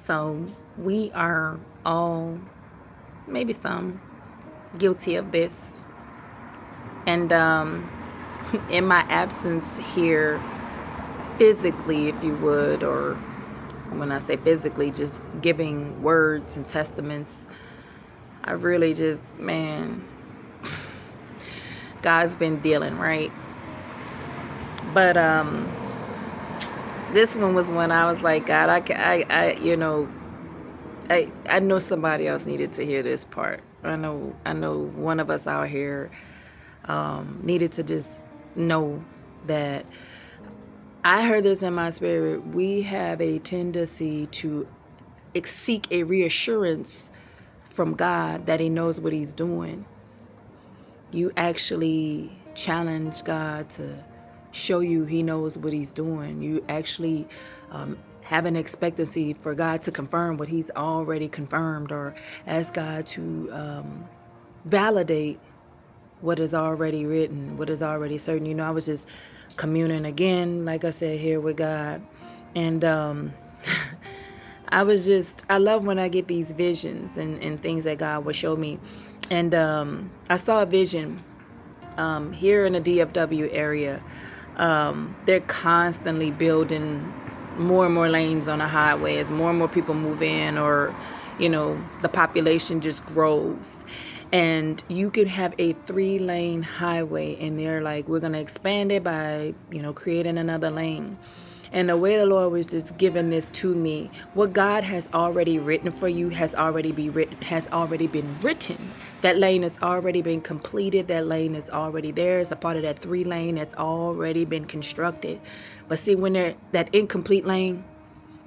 So we are all, maybe some, guilty of this. And in my absence here, physically, if you would, or when I say physically, just giving words and testaments, I really just, man, God's been dealing, right? But this one was when I was like, God, I know somebody else needed to hear this part. I know one of us out here needed to just know that. I heard this in my spirit. We have a tendency to seek a reassurance from God that He knows what He's doing. You actually challenge God to show you He knows what He's doing. You actually have an expectancy for God to confirm what He's already confirmed, or ask God to validate what is already written, what is already certain. I was just communing again, like I said, here with God. And I love when I get these visions and things that God will show me. And I saw a vision here in the DFW area. They're constantly building more and more lanes on the highway as more and more people move in, or, the population just grows. And you could have a 3-lane highway, and they're like, we're going to expand it by, creating another lane. And the way the Lord was just giving this to me, what God has already written for you has already been written. That lane has already been completed. That lane is already there. It's a part of that 3-lane that's already been constructed. But see, when that incomplete lane,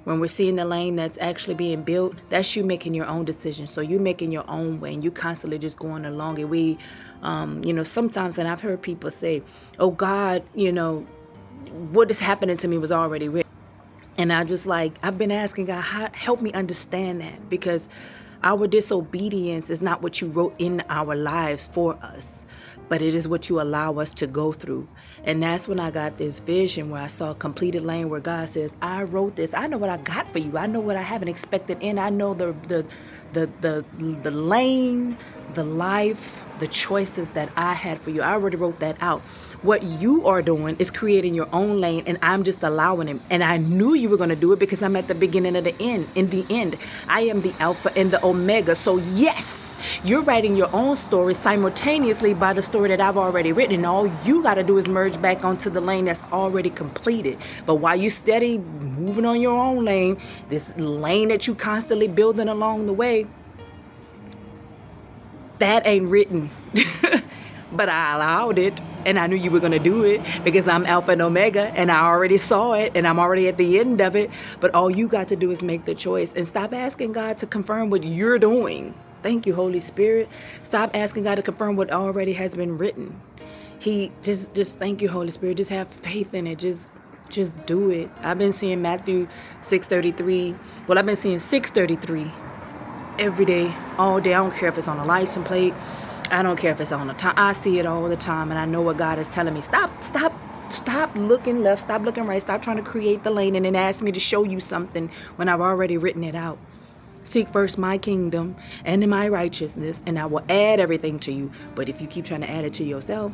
when we're seeing the lane that's actually being built, that's you making your own decision. So you're making your own way, and you constantly just going along it. Sometimes, and I've heard people say, oh God, what is happening to me was already written. And I've been asking God, help me understand that, because our disobedience is not what you wrote in our lives for us, but it is what you allow us to go through. And that's when I got this vision where I saw a completed lane where God says, I wrote this. I know what I got for you. I know what I haven't expected in. I know the lane, the life, the choices that I had for you. I already wrote that out. What you are doing is creating your own lane, and I'm just allowing it. And I knew you were going to do it because I'm at the beginning of the end. In the end, I am the Alpha and the Omega. So yes, you're writing your own story simultaneously by the story that I've already written. And all you got to do is merge back onto the lane that's already completed. But while you steady moving on your own lane, this lane that you constantly building along the way, that ain't written. But I allowed it, and I knew you were going to do it because I'm Alpha and Omega, and I already saw it, and I'm already at the end of it. But all you got to do is make the choice and stop asking God to confirm what you're doing. Thank you, Holy Spirit. Stop asking God to confirm what already has been written. He just thank you, Holy Spirit. Just have faith in it. Just do it. I've been seeing Matthew 6:33. Well, I've been seeing 6:33 every day, all day. I don't care if it's on a license plate. I don't care if it's on the time. I see it all the time, and I know what God is telling me. Stop looking left. Stop looking right. Stop trying to create the lane and then ask me to show you something when I've already written it out. Seek first my kingdom and my righteousness, and I will add everything to you. But if you keep trying to add it to yourself,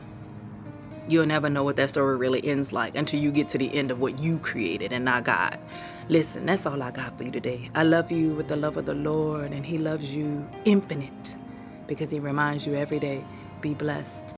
you'll never know what that story really ends like until you get to the end of what you created and not God. Listen, that's all I got for you today. I love you with the love of the Lord, and He loves you infinite because He reminds you every day. Be blessed.